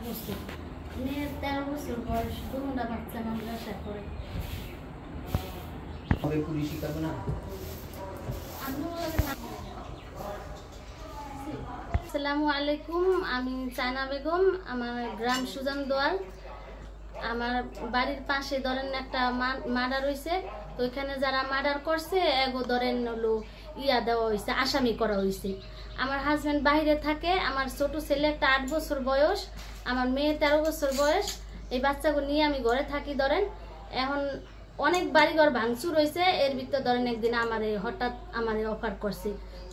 বছর, মেয়ের 13 বছর বয়স, দুটা বাচ্চা মাদ্রাসা করে। পুলিশই করবে না। আসসালামু আলাইকুম, আমি চায়না বেগম। আমার গ্রাম সুজান দোয়াল। আমার বাড়ির পাশে ধরেন একটা মার্ডার হয়েছে, তো ওইখানে যারা মার্ডার করছে এগো ধরেন হলো দেওয়া হয়েছে, আসামি করা হয়েছে। আমার হাজব্যান্ড বাইরে থাকে, আমার ছোট ছেলে একটা 8 বছর বয়স, আমার মেয়ে 13 বছর বয়স। এই বাচ্চাগুলো নিয়ে আমি ঘরে থাকি। ধরেন এখন অনেক বাড়িঘর ভাঙচুর হয়েছে, এর ভিতরে ধরেন একদিন হঠাৎ অফার করছে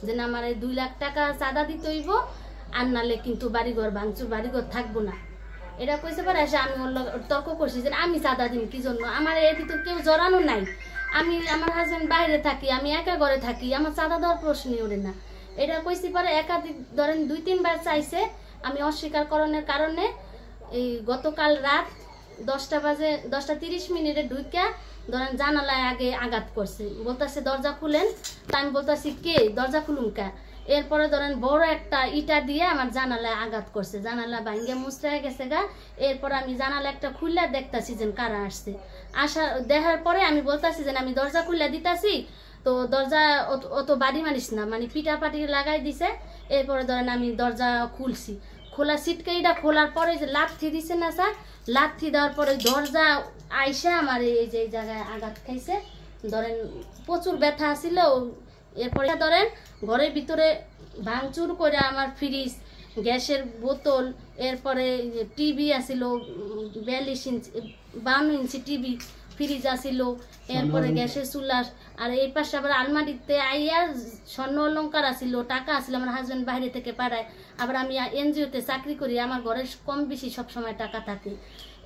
যে না আমার 2 লাখ টাকা চাঁদা দিতে হইব, আর নালে কিন্তু বাড়িঘর ভাঙচুর, বাড়িঘর থাকবো না। এটা কইছে পরে এসে আমি তর্ক করছি যে আমি চাঁদা দিন কি জন্য, আমার এর ভিতর কেউ জড়ানো নাই। আমার হাজব্যান্ড বাইরে থাকি, আমি একা ঘরে থাকি, আমার চাঁদা দেওয়ার প্রশ্নই ওঠে না। এটা কইছি পরে একাধিক ধরেন 2-3 বার চাইছে, আমি অস্বীকার করানোর কারণে এই গতকাল রাত 10:30 ঢুইকা ধরেন জানালায় আগে আঘাত করছে, বলতেছে দরজা খুলেন। তা আমি বলতেছি কে, দরজা খুলুন কা। এরপরে ধরেন বড় একটা ইটা দিয়ে আমার জানালায় আঘাত করছে, জানালা ভাঙ্গে মুচড়ে গেছে গা। এরপর আমি জানালা একটা খুললে দেখতেছি যে কারা আসছে। দেখার পরে আমি বলতেছি যে আমি দরজা খুললে দিতেছি, তো দরজা অত বাড়ি মানিস না, মানে পিটাপাটি লাগাই দিছে। এরপরে ধরেন আমি দরজা খুলছি, খোলা সিটকাইটা খোলার পরে যে লাথি দিছে না স্যার, লাথি দেওয়ার পরে দরজা আইসা আমার এই যে জায়গায় আঘাত খাইছে। ধরেন প্রচুর ব্যথা আছিল। এরপরে ধরেন ঘরের ভিতরে ভাঙচুর করে আমার ফ্রিজ, গ্যাসের বোতল, এরপরে টিভি আসিল 42 ইঞ্চি 52 ইঞ্চি টিভি, ফ্রিজ আসিল, এরপরে গ্যাসের চুলার। আর এই পাশে আবার আলমারিতে আইয়া স্বর্ণ অলঙ্কার আসিল, টাকা আসিল, আমার হাজব্যান্ড বাইরে থেকে পাঠায়। আবার আমি এনজিওতে চাকরি করি, আমার ঘরে কম বেশি সবসময় টাকা থাকে।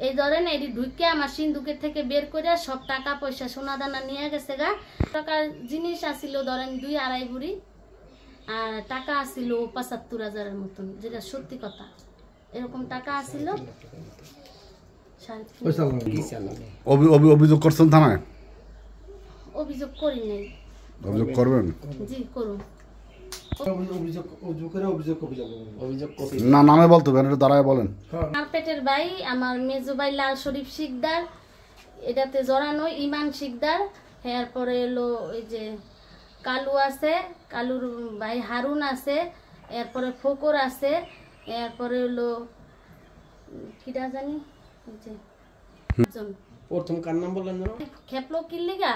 এই ধরেন এটি ঢুকে আমার সিন্ধুকের থেকে বের করে সব টাকা পয়সা সোনা দানা নিয়ে গেছে গা। টাকার জিনিস আসিল ধরেন 2-2.5 ভরি, আর টাকা আসিল 75,000-এর মতন, যেটা সত্যি কথা। এরকম টাকা আসিল। অভিযোগ করছেন থানায়? অভিযোগ করি নাই। অভিযোগ করবেন? জি করুন। না, নামে বলতে হবে, এটা দাঁড়ায় বলেন। আমার পেটের ভাই, আমার মেজো ভাই লাল শরীফ শিকদার, এটাতে জড়ানো ইমান শিকদার। এরপরে এলো ওই যে কালু আছে, কালুর ভাই হারুন আছে, এরপরে ফকর আছে, এরপরে হলো কিটা জানি প্রথম কার নাম বললেন না? খেপলো কিল্লিগা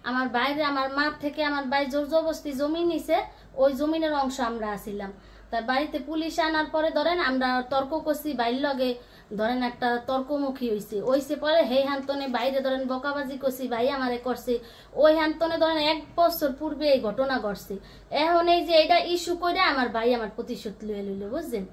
আমার বাইরে, আমার মা থেকে আমার ভাই জোর জবরদস্তি জমি নিছে, ওই জমিনের অংশ আমরা আসিলাম। তার বাড়িতে পুলিশ আনার পরে ধরেন আমরা তর্ক করছি, বাইর লগে ধরেন একটা তর্কমুখী হইছে পরে সেই হান্তনে বাইরে ধরেন বকাবাজি করছি, ভাই আমারে করছে। ওই হান্তনে ধরেন 1 বছর পূর্বে এই ঘটনা ঘটছে। এখন এই যে এটা ইস্যু করে আমার ভাই আমার প্রতিশোধ লইল, বুঝছেন।